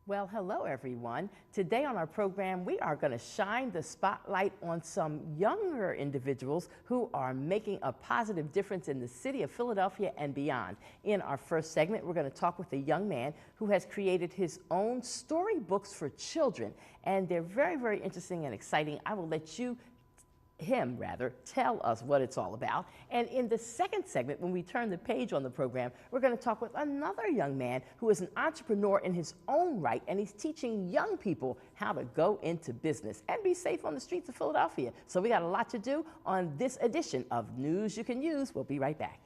Well, hello everyone. Today on our program, we are going to shine the spotlight on some younger individuals who are making a positive difference in the city of Philadelphia and beyond. In our first segment, we're going to talk with a young man who has created his own storybooks for children, and they're very, very interesting and exciting. I will let him tell us what it's all about. And in the second segment, when we turn the page on the program, we're going to talk with another young man who is an entrepreneur in his own right, and he's teaching young people how to go into business and be safe on the streets of Philadelphia. So we got a lot to do on this edition of News You Can Use. We'll be right back.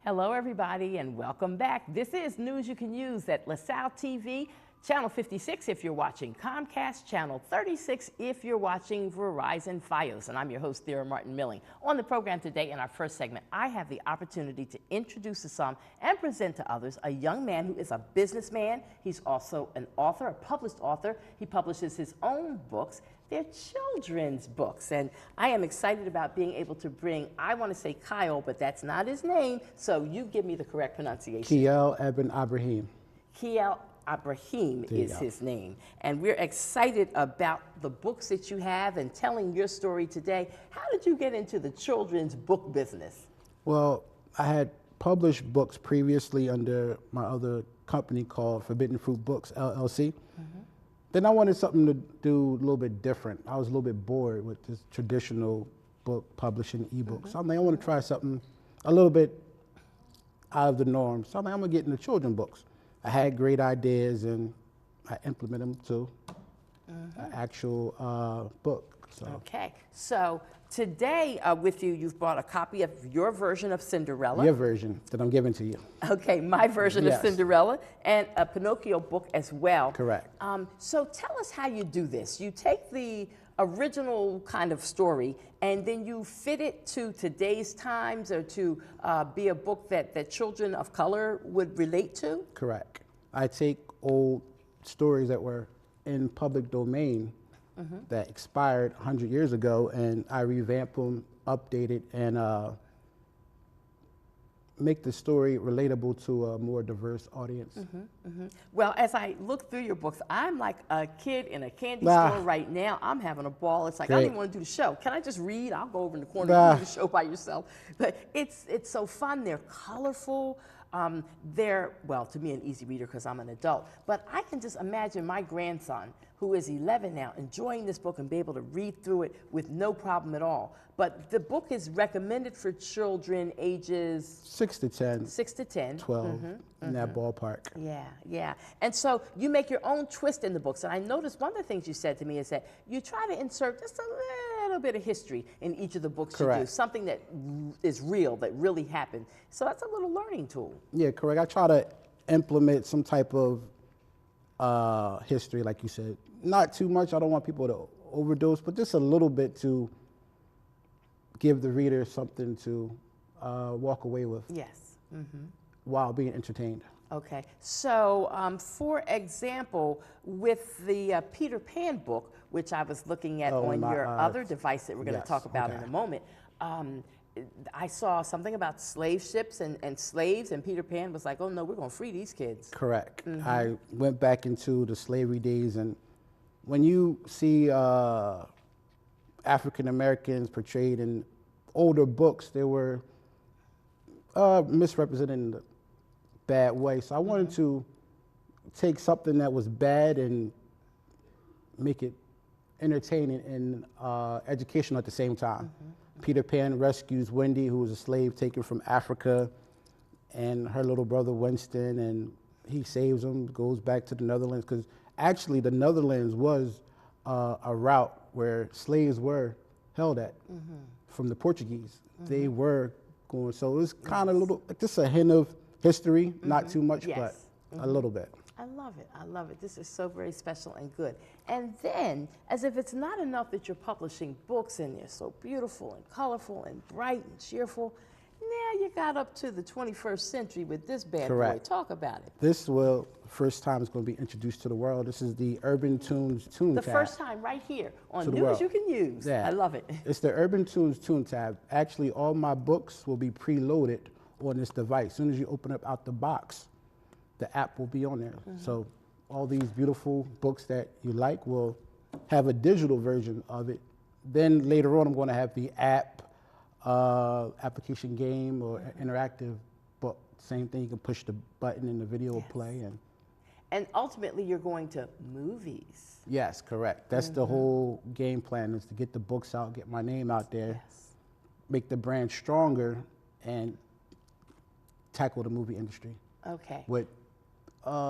Hello, everybody, and welcome back. This is News You Can Use at LaSalle TV, Channel 56 if you're watching Comcast, Channel 36 if you're watching Verizon Fios. And I'm your host, Thera Martin Milling. On the program today, in our first segment, I have the opportunity to introduce to some and present to others a young man who is a businessman. He's also an author, a published author. He publishes his own books. They're children's books, and I am excited about being able to bring, I want to say Kyle, but that's not his name, so you give me the correct pronunciation. Kyle Ibrahim. Kyle Ibrahim is his name, and we're excited about the books that you have and telling your story today. How did you get into the children's book business? Well, I had published books previously under my other company called Forbidden Fruit Books, LLC. Then I wanted something to do a little bit different. I was a little bit bored with this traditional book publishing ebooks. So I'm like, I want to try something a little bit out of the norm. So I'm like, I'm gonna get into children's books. I had great ideas and I implemented them to an actual book. So. Okay, so today with you, you've brought a copy of your version of Cinderella. Your version that I'm giving to you. Okay, my version of Cinderella, and a Pinocchio book as well. Correct. So tell us how you do this. You take the original kind of story and then you fit it to today's times or to be a book that children of color would relate to? Correct. I take old stories that were in public domain that expired 100 years ago, and I revamp them, update it, and make the story relatable to a more diverse audience. Well, as I look through your books, I'm like a kid in a candy store right now. I'm having a ball. It's like, I don't even want to do the show. Can I just read? I'll go over in the corner and do the show by yourself. But it's so fun. They're colorful. They're, well, to me, an easy reader because I'm an adult. But I can just imagine my grandson, who is 11 now, enjoying this book and be able to read through it with no problem at all. But the book is recommended for children ages 6 to 10. 6 to 10. 12, in that ballpark. Yeah, yeah. And so you make your own twist in the books. And I noticed one of the things you said to me is that you try to insert just a little bit of history in each of the books you do, something that is real, that really happened. So that's a little learning tool. Yeah, correct. I try to implement some type of history, like you said. Not too much. I don't want people to overdose, but just a little bit to give the reader something to walk away with. Yes. While being entertained. Okay. So, for example, with the Peter Pan book, which I was looking at on your other device that we're going to talk about in a moment, I saw something about slave ships and slaves, and Peter Pan was like, oh no, we're going to free these kids. Correct. I went back into the slavery days, and when you see African Americans portrayed in older books, they were misrepresented in a bad way. So I wanted to take something that was bad and make it entertaining and educational at the same time. Peter Pan rescues Wendy, who was a slave taken from Africa, and her little brother Winston, and he saves him, goes back to the Netherlands, because actually the Netherlands was a route where slaves were held at from the Portuguese. They were going, so it was kind of a little, just a hint of history, not too much, but a little bit. I love it. I love it. This is so very special and good. And then, as if it's not enough that you're publishing books and they're so beautiful and colorful and bright and cheerful, now you got up to the 21st century with this bad Correct. boy. Talk about it. This will, first time it's going to be introduced to the world. This is the Urban Tunes Tune The Tab. first time right here on To the News world. You Can Use. Yeah. I love it. It's the Urban Tunes Tune Tab. Actually, all my books will be preloaded on this device. As soon as you open up out the box, the app will be on there. So all these beautiful books that you like will have a digital version of it. Then later on, I'm going to have the app, application game, or interactive book. Same thing, you can push the button and the video will play. And ultimately, you're going to movies. Yes, correct. That's the whole game plan, is to get the books out, get my name out there, Yes. make the brand stronger, and tackle the movie industry Okay. with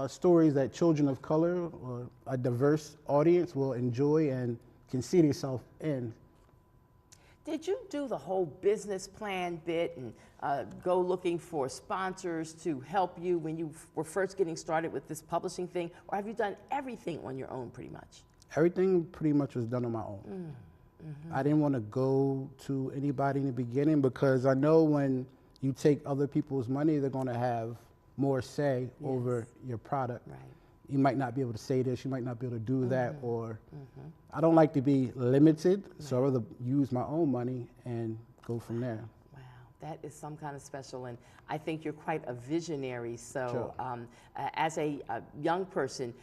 stories that children of color or a diverse audience will enjoy and can see themselves in. Did you do the whole business plan bit and go looking for sponsors to help you when you were first getting started with this publishing thing? Or have you done everything on your own pretty much? Everything pretty much was done on my own. I didn't want to go to anybody in the beginning because I know when you take other people's money, they're going to have more say over your product. Right. You might not be able to say this, you might not be able to do that, or I don't like to be limited, so I'd rather use my own money and go from there. Wow, that is some kind of special, and I think you're quite a visionary. So as a young person,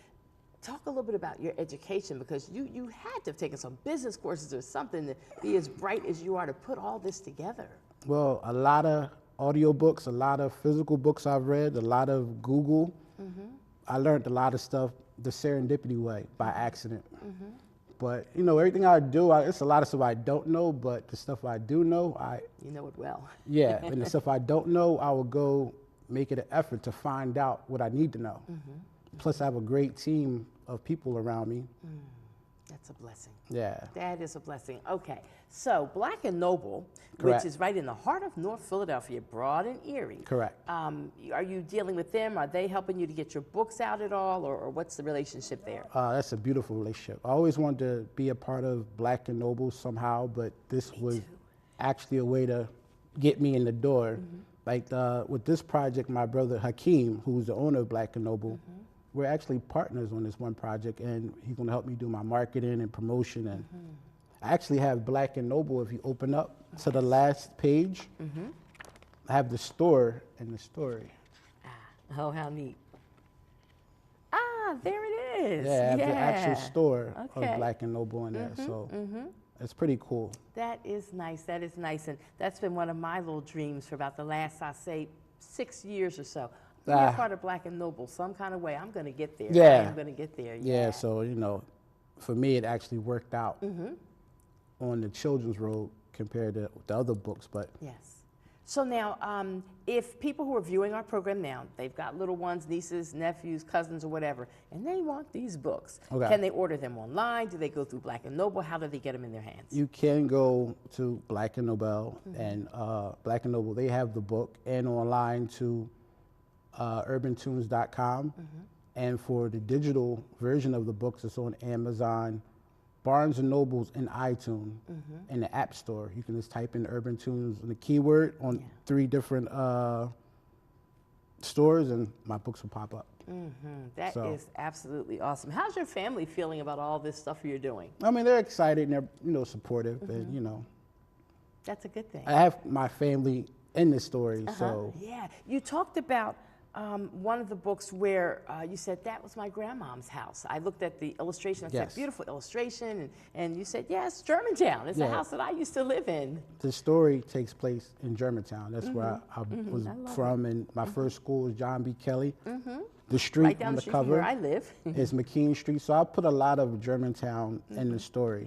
talk a little bit about your education, because you had to have taken some business courses or something to be as bright as you are to put all this together. Well, a lot of audiobooks, a lot of physical books I've read, a lot of Google. I learned a lot of stuff the serendipity way, by accident. But, you know, everything I do, it's a lot of stuff I don't know, but the stuff I do know, You know it well. yeah, and the stuff I don't know, I will go make it an effort to find out what I need to know. Plus, I have a great team of people around me. That's a blessing. Yeah. That is a blessing. Okay, so Black and Noble, Correct. which is right in the heart of North Philadelphia, Broad and Erie. Correct. Are you dealing with them? Are they helping you to get your books out at all, or what's the relationship there? That's a beautiful relationship. I always wanted to be a part of Black and Noble somehow, but this was actually a way to get me in the door. Like with this project, my brother Hakeem, who's the owner of Black and Noble, we're actually partners on this one project, and he's going to help me do my marketing and promotion. And I actually have Black and Noble. If you open up to the last page, I have the store and the story. Oh, how neat. Ah, there it is. Yeah, I have the actual store Okay. of Black and Noble in there. So it's pretty cool. That is nice. That is nice. And that's been one of my little dreams for about the last, I say, 6 years or so. Be a part of Black and Noble some kind of way. I'm going to get there. Yeah. I'm going to get there. Yeah, so, you know, for me, it actually worked out on the children's road compared to the other books, but Yes. So now, if people who are viewing our program now, they've got little ones, nieces, nephews, cousins, or whatever, and they want these books, can they order them online? Do they go through Black and Noble? How do they get them in their hands? you can go to Black and Noble, and Black and Noble, they have the book, and online to urbantunes.com. And for the digital version of the books, it's on Amazon, Barnes & Nobles, and iTunes, in the App Store. You can just type in Urban Tunes and the keyword on 3 different stores, and my books will pop up. That is absolutely awesome. How's your family feeling about all this stuff you're doing? I mean, they're excited and they're, you know, supportive, and, you know. That's a good thing. I have my family in this story, so. Yeah, you talked about one of the books where you said, that was my grandmom's house. I looked at the illustration, I said, beautiful illustration, and you said, yes, Germantown. It's the house that I used to live in. The story takes place in Germantown. That's where I was from, and my first school was John B. Kelly. The street Right down on the the street from cover where I live. is McKean Street, so I put a lot of Germantown in the story.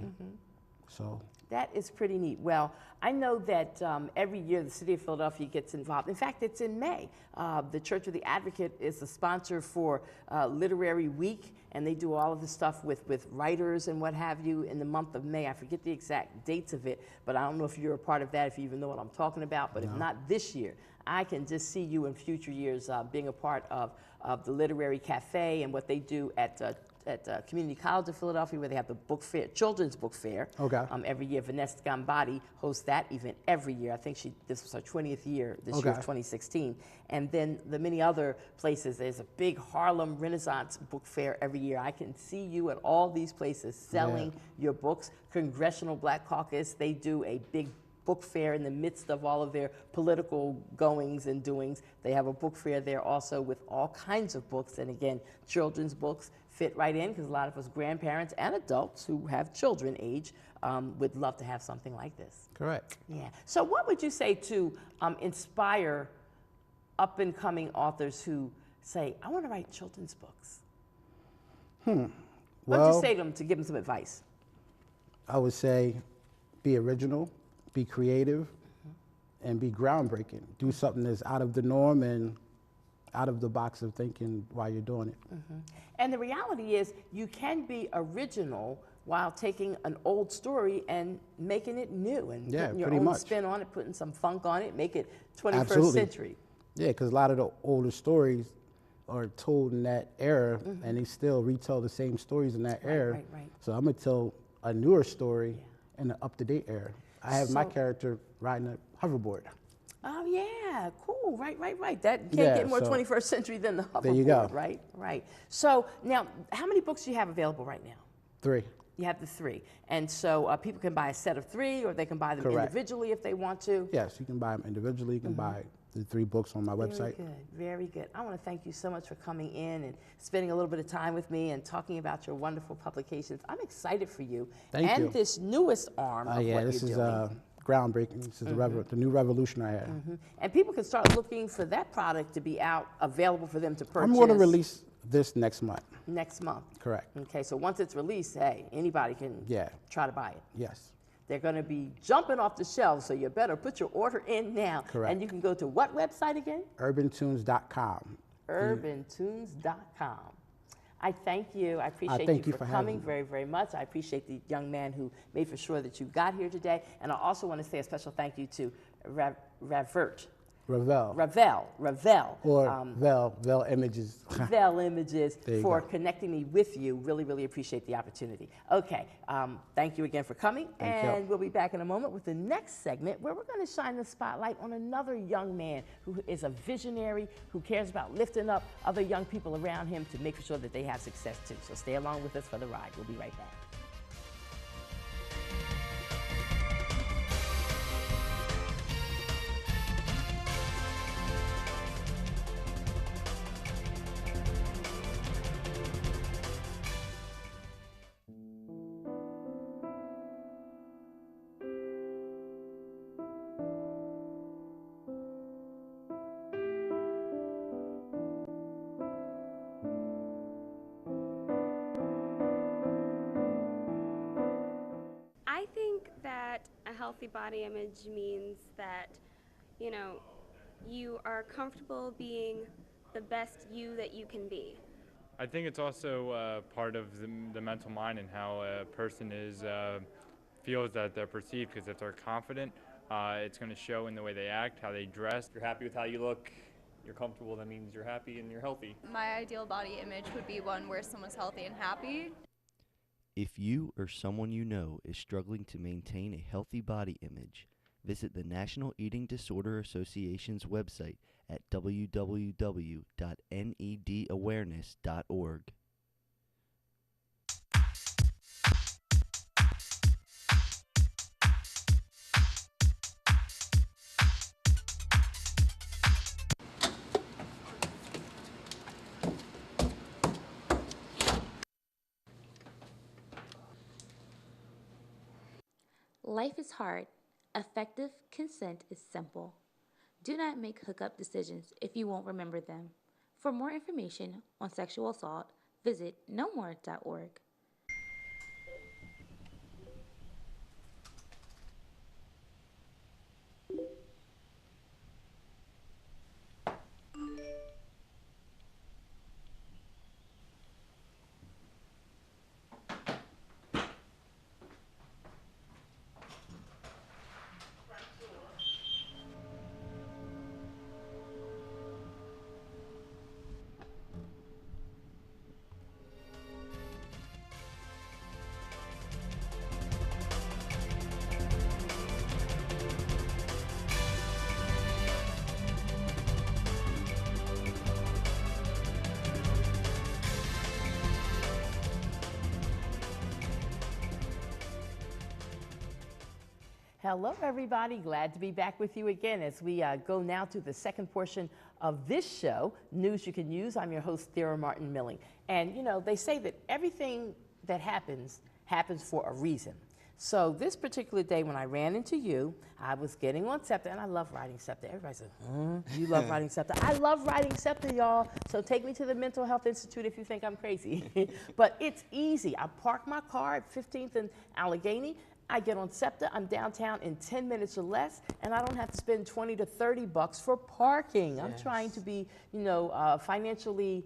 So. That is pretty neat. Well, I know that every year the city of Philadelphia gets involved. In fact, it's in May. The Church of the Advocate is the sponsor for Literary Week, and they do all of the stuff with writers and what have you in the month of May. I forget the exact dates of it, but I don't know if you're a part of that, if you even know what I'm talking about. But if not this year, I can just see you in future years being a part of the Literary Cafe and what they do at at Community College of Philadelphia, where they have the book fair, children's book fair. Okay. Every year, Vanessa Gambatti hosts that event every year. I think this was her 20th year this year of 2016. And then the many other places. There's a big Harlem Renaissance book fair every year. I can see you at all these places selling your books. Congressional Black Caucus, they do a big book fair in the midst of all of their political goings and doings. They have a book fair there also with all kinds of books, and again, children's books fit right in because a lot of us grandparents and adults who have children age would love to have something like this. Correct. Yeah. So what would you say to inspire up and coming authors who say, I want to write children's books? What would you say to them to give them some advice? I would say be original, be creative, and be groundbreaking. Do something that's out of the norm and out of the box of thinking while you're doing it. And the reality is you can be original while taking an old story and making it new and putting your own spin on it, putting some funk on it, make it 21st century. Yeah, because a lot of the older stories are told in that era, and they still retell the same stories in that era. Right. So I'm going to tell a newer story in an up-to-date era. I have my character riding a hoverboard. Oh, yeah, cool, right. That can't get more 21st century than the hoverboard. There you go. Right. So now, how many books do you have available right now? 3. You have the 3. And so people can buy a set of 3, or they can buy them individually if they want to? Yes, you can buy them individually. You can buy the 3 books on my website. Very good. I want to thank you so much for coming in and spending a little bit of time with me and talking about your wonderful publications. I'm excited for you. Thank you. And this newest arm of what you're doing. This is groundbreaking. This is the new revolution I have. And people can start looking for that product to be out, available for them to purchase. I'm going to release this next month. Next month. Correct. Okay, so once it's released, hey, anybody can try to buy it. Yes. They're going to be jumping off the shelves, so you better put your order in now. Correct. And you can go to what website again? urbantunes.com. urbantunes.com. I thank you. I appreciate you for coming very, very much. I appreciate the young man who made for sure that you got here today. And I also want to say a special thank you to Ravel. Or Vel Images. Vel Images for connecting me with you. Really, really appreciate the opportunity. Okay, thank you again for coming. And we'll be back in a moment with the next segment where we're going to shine the spotlight on another young man who is a visionary, who cares about lifting up other young people around him to make sure that they have success too. So stay along with us for the ride. We'll be right back. I think that a healthy body image means that, you are comfortable being the best you that you can be. I think it's also part of the mental mind and how a person feels that they're perceived, because if they're confident, it's going to show in the way they act, how they dress. If you're happy with how you look, you're comfortable, that means you're happy and you're healthy. My ideal body image would be one where someone's healthy and happy. If you or someone you know is struggling to maintain a healthy body image, visit the National Eating Disorder Association's website at www.nedawareness.org. Life is hard. Effective consent is simple. Do not make hookup decisions if you won't remember them. For more information on sexual assault, visit nomore.org. Hello, everybody. Glad to be back with you again as we go now to the second portion of this show, News You Can Use. I'm your host, Thera Martin Milling. And, you know, they say that everything that happens for a reason. So this particular day when I ran into you, I was getting on SEPTA, and I love riding SEPTA. Everybody says, you love riding SEPTA. I love riding SEPTA, y'all. So take me to the Mental Health Institute if you think I'm crazy. But it's easy. I park my car at 15th and Allegheny. I get on SEPTA, I'm downtown in 10 minutes or less, and I don't have to spend 20 to 30 bucks for parking. I'm trying to be, you know, financially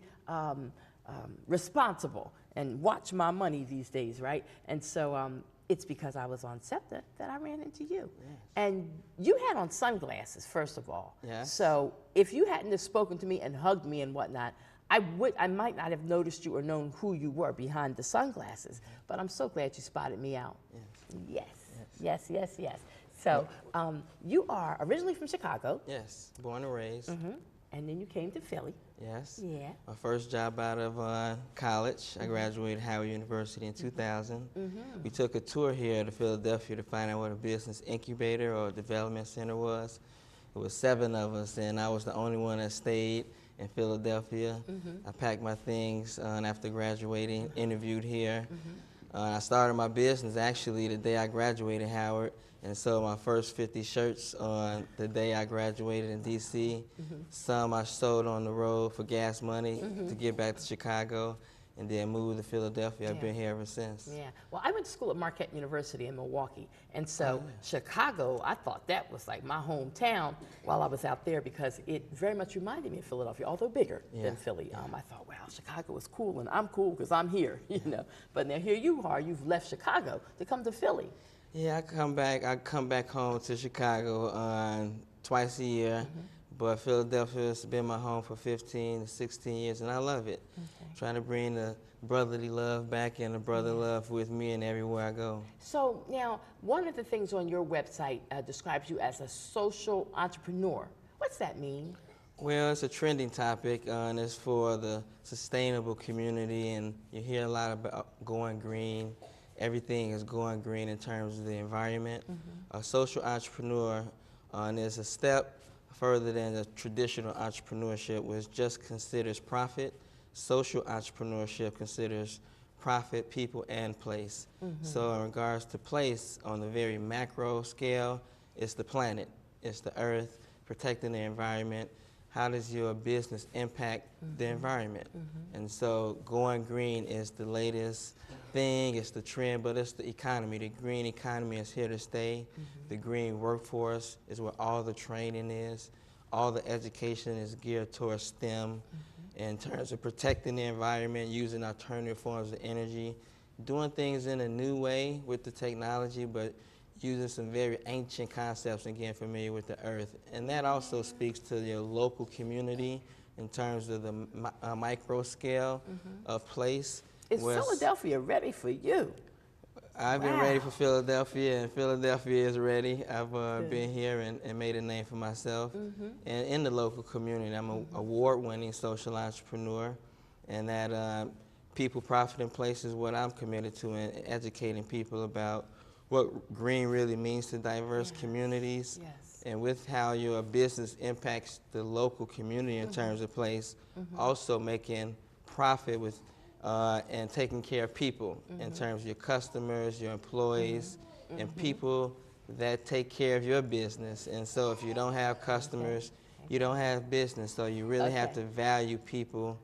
responsible and watch my money these days, right? And so it's because I was on SEPTA that I ran into you. Yes. And you had on sunglasses, first of all. Yes. So if you hadn't have spoken to me and hugged me and whatnot, I might not have noticed you or known who you were behind the sunglasses. But I'm so glad you spotted me out. Yes. Yes, yes, yes, yes. So you are originally from Chicago. Yes, born and raised. And then you came to Philly. Yes. Yeah. My first job out of college, I graduated Howard University in 2000. We took a tour here to Philadelphia to find out what a business incubator or development center was. It was 7 of us, and I was the only one that stayed in Philadelphia. I packed my things after graduating, interviewed here. I started my business actually the day I graduated Howard, and sold my first 50 shirts on the day I graduated in D.C. Some I sold on the road for gas money to get back to Chicago, and then moved to Philadelphia. I've been here ever since. Yeah. Well, I went to school at Marquette University in Milwaukee, and so Chicago, I thought that was like my hometown while I was out there because it very much reminded me of Philadelphia, although bigger than Philly. I thought, wow, Chicago is cool, and I'm cool because I'm here, you know. But now here you are, you've left Chicago to come to Philly. Yeah, I come back home to Chicago twice a year, but Philadelphia has been my home for 15 to 16 years, and I love it. Trying to bring the brotherly love back and the brother love with me and everywhere I go. So now, one of the things on your website describes you as a social entrepreneur. What's that mean? Well, it's a trending topic, and it's for the sustainable community, and you hear a lot about going green. Everything is going green in terms of the environment. A social entrepreneur is a step further than the traditional entrepreneurship, which just considers profit. Social entrepreneurship considers profit, people, and place. So in regards to place, on the very macro scale, it's the planet, it's the earth, protecting the environment. How does your business impact the environment? And so going green is the latest thing, it's the trend, but it's the economy. The green economy is here to stay. The green workforce is where all the training is. All the education is geared towards STEM in terms of protecting the environment, using alternative forms of energy, doing things in a new way with the technology, but using some very ancient concepts and getting familiar with the earth. And that also speaks to your local community in terms of the micro scale of place. Is Philadelphia ready for you? I've been ready for Philadelphia, and Philadelphia is ready. I've been here and made a name for myself. And in the local community, I'm an award-winning social entrepreneur, and that people, profit, and place is what I'm committed to, in educating people about what green really means to diverse communities, and with how your business impacts the local community in terms of place, also making profit with and taking care of people in terms of your customers, your employees, and people that take care of your business. And so if you don't have customers, you don't have business. So you really have to value people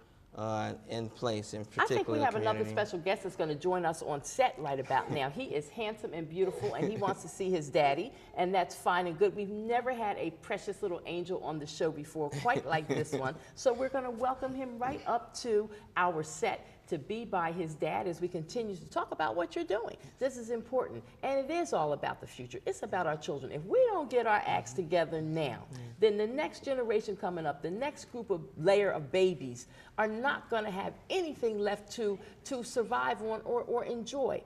in place, in particular. I think we have another special guest that's going to join us on set right about now. He is handsome and beautiful, and he wants to see his daddy, and that's fine and good. We've never had a precious little angel on the show before, quite like this one. So we're going to welcome him right up to our set to be by his dad as we continue to talk about what you're doing. This is important, and it is all about the future. It's about our children. If we don't get our acts together now, then the next generation coming up, the next layer of babies are not going to have anything left to survive on or enjoy.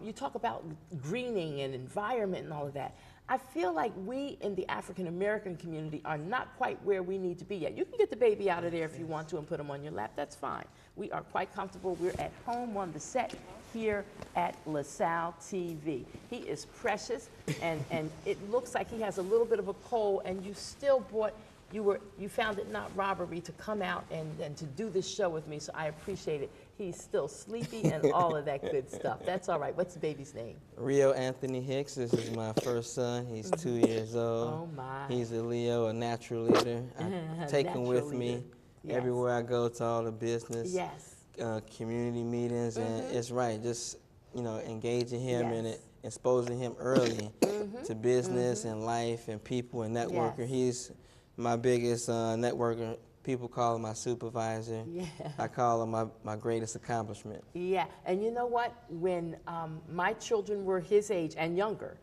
You talk about greening and environment and all of that. I feel like we in the African American community are not quite where we need to be yet. You can get the baby out of there if you want to and put him on your lap, that's fine. We are quite comfortable. We're at home on the set here at LaSalle TV. He is precious, and it looks like he has a little bit of a cold, and you still brought, you found it not robbery to come out and to do this show with me, so I appreciate it. He's still sleepy and all of that good stuff. That's all right. What's the baby's name? Rio Anthony Hicks. This is my first son. He's 2 years old. Oh, my. He's a Leo, a natural leader. I take him with me everywhere I go to all the business, community meetings, and it's right. Just, you know, engaging him and exposing him early to business and life and people and networking. He's my biggest networker. People call him my supervisor. I call him my greatest accomplishment. Yeah, and you know what? When my children were his age and younger,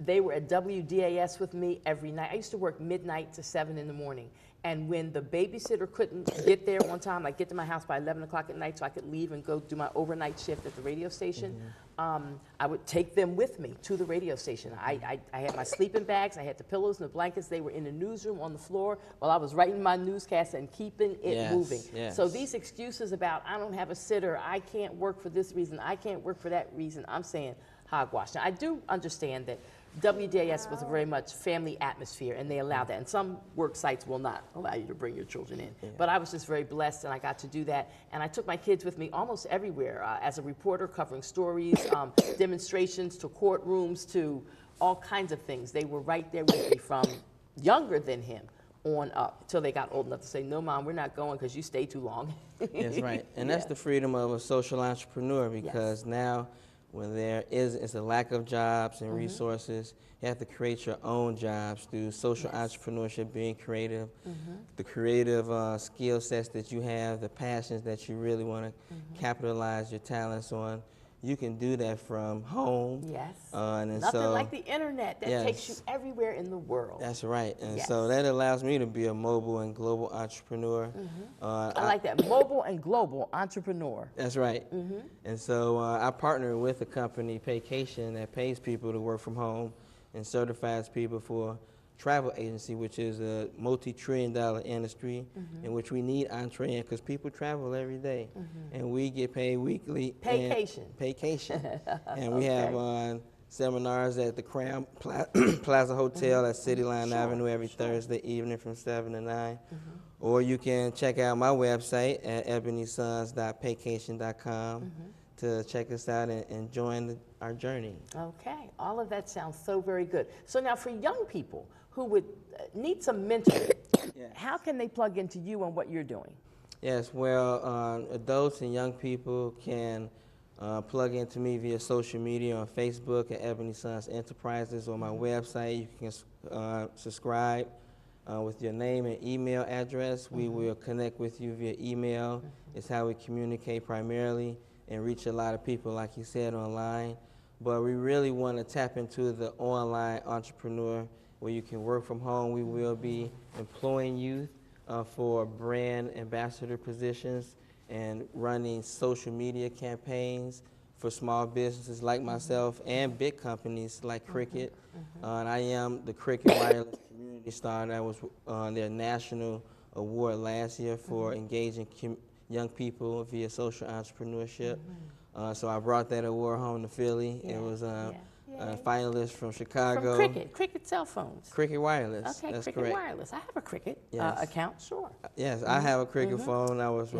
they were at WDAS with me every night. I used to work midnight to 7 in the morning. And when the babysitter couldn't get there one time, I'd get to my house by 11 o'clock at night so I could leave and go do my overnight shift at the radio station. I would take them with me to the radio station. I had my sleeping bags, I had the pillows and the blankets. They were in the newsroom on the floor while I was writing my newscast and keeping it moving. So these excuses about I don't have a sitter, I can't work for this reason, I can't work for that reason, I'm saying hogwash. Now, I do understand that WDAS was a very much family atmosphere, and they allow that. And some work sites will not allow you to bring your children in. But I was just very blessed, and I got to do that. And I took my kids with me almost everywhere as a reporter, covering stories, demonstrations, to courtrooms, to all kinds of things. They were right there with me from younger than him on up until they got old enough to say, no, Mom, we're not going because you stay too long. That's right. And that's the freedom of a social entrepreneur, because now when there is a lack of jobs and resources, you have to create your own jobs through social entrepreneurship, being creative, the creative skill sets that you have, the passions that you really want to capitalize your talents on. You can do that from home. And Nothing so, like the internet that takes you everywhere in the world. That's right. And so that allows me to be a mobile and global entrepreneur. I like that, mobile and global entrepreneur. That's right. And so I partner with a company, Paycation, that pays people to work from home and certifies people for travel agency, which is a multi-trillion-dollar industry in which we need entree in, because people travel every day, and we get paid weekly. Paycation. And we have seminars at the Crown Plaza Hotel at City Line Avenue every Thursday evening from 7 to 9. Or you can check out my website at ebonysons.paycation.com to check us out and join our journey. Okay, all of that sounds so very good. So now for young people who would need some mentoring, how can they plug into you and what you're doing? Yes, well, adults and young people can plug into me via social media on Facebook at Ebony Sons Enterprises, or my website. You can subscribe with your name and email address. We will connect with you via email. It's how we communicate primarily and reach a lot of people, like you said, online. But we really want to tap into the online entrepreneur where you can work from home. We will be employing youth for brand ambassador positions and running social media campaigns for small businesses like myself and big companies like Cricket. And I am the Cricket Wireless Community Star. That was their national award last year for engaging young people via social entrepreneurship. So I brought that award home to Philly. It was a finalist from Chicago. From Cricket cell phones. Cricket Wireless. Okay, that's Cricket correct. Wireless. I have a Cricket account, sure. Yes, I have a Cricket phone. I was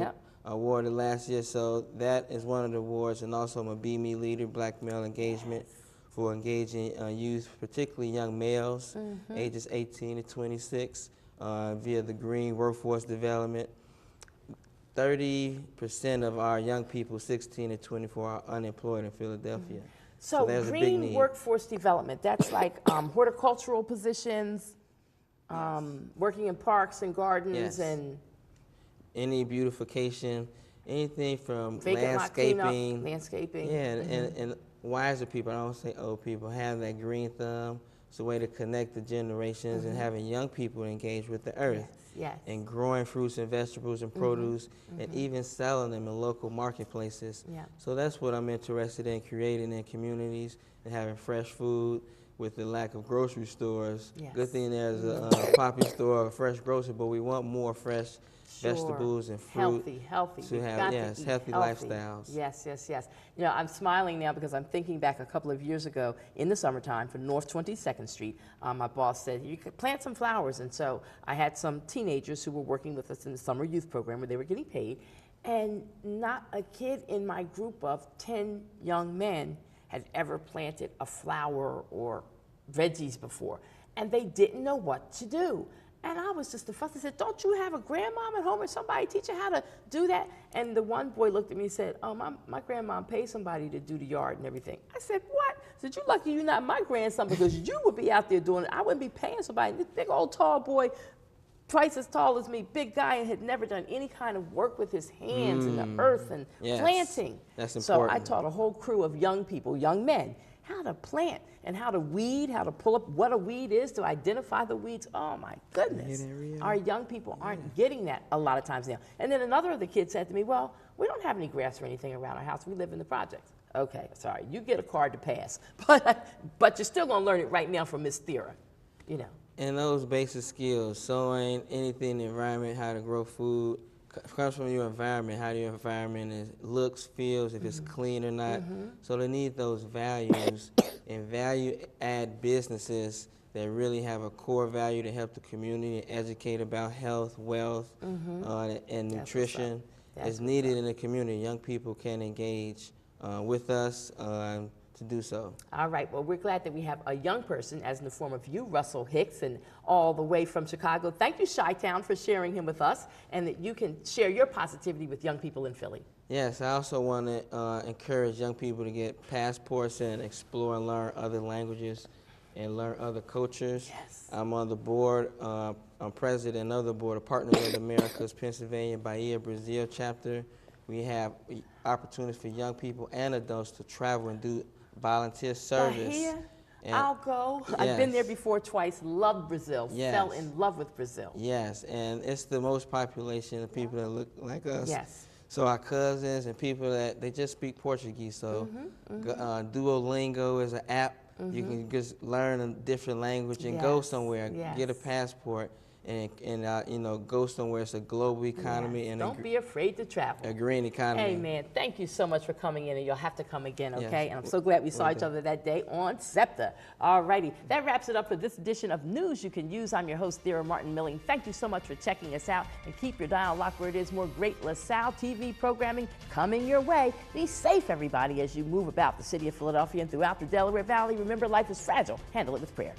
awarded last year, so that is one of the awards. And also I'm a Be Me Leader, Black Male Engagement, for engaging youth, particularly young males, ages 18 to 26, via the Green Workforce Development. 30% of our young people, 16 to 24, are unemployed in Philadelphia. So Green Workforce Development, that's like horticultural positions, working in parks and gardens and any beautification, anything from landscaping. And wiser people, I don't say old people, have that green thumb. It's a way to connect the generations and having young people engage with the earth. And growing fruits and vegetables and produce, and even selling them in local marketplaces. So that's what I'm interested in, creating in communities and having fresh food with the lack of grocery stores. Yes. Good thing there's a Poppy store, a fresh grocery, but we want more fresh vegetables and fruit. Healthy. To We've have, got yes, to eat healthy lifestyles. Yes. You know, I'm smiling now because I'm thinking back a couple of years ago in the summertime for North 22nd Street. My boss said, you could plant some flowers. And so I had some teenagers who were working with us in the summer youth program where they were getting paid. And not a kid in my group of 10 young men had ever planted a flower or veggies before. And they didn't know what to do. And I was just the fuss. I said, don't you have a grandmom at home or somebody teach you how to do that? And the one boy looked at me and said, oh, my grandmom paid somebody to do the yard and everything. I said, what? I said, you lucky you're not my grandson because you would be out there doing it. I wouldn't be paying somebody. And this big old tall boy, twice as tall as me, big guy, and had never done any kind of work with his hands in the earth and planting. That's important. So I taught a whole crew of young people, young men, how to plant and how to weed, how to pull up what a weed is, to identify the weeds. Oh my goodness. Our young people aren't getting that a lot of times now. And then another of the kids said to me, well, we don't have any grass or anything around our house. We live in the projects. Okay, sorry, you get a card to pass. But you're still gonna learn it right now from Miss Thera, you know. And those basic skills, sowing, anything in the environment, how to grow food, comes from your environment, how your environment is, looks, feels, if it's clean or not. So they need those values and value-add businesses that really have a core value to help the community and educate about health, wealth, and nutrition. Is needed in the community. Young people can engage with us to do so. All right, well, we're glad that we have a young person, as in the form of you, Russell Hicks, and all the way from Chicago. Thank you, Chi-Town, for sharing him with us, and that you can share your positivity with young people in Philly. Yes, I also want to encourage young people to get passports and explore and learn other languages and learn other cultures. Yes. I'm on the board, I'm president of the board of Partners of the Americas, Pennsylvania, Bahia, Brazil chapter. We have opportunities for young people and adults to travel and do volunteer service. Bahia, I'll go. Yes. I've been there before twice, loved Brazil, fell in love with Brazil. Yes, and it's the most population of people that look like us. Yes. So our cousins and people that, they just speak Portuguese. So Duolingo is an app. You can just learn a different language and go somewhere, get a passport, and you know, go somewhere. It's a global economy. And don't be afraid to travel. A green economy. Hey, man, thank you so much for coming in, and you'll have to come again, okay? And I'm so glad we saw each other that day on SEPTA. All righty, that wraps it up for this edition of News You Can Use. I'm your host, Thera Martin Milling. Thank you so much for checking us out, and keep your dial locked where it is more great LaSalle TV programming coming your way. Be safe, everybody, as you move about the city of Philadelphia and throughout the Delaware Valley. Remember, life is fragile. Handle it with prayer.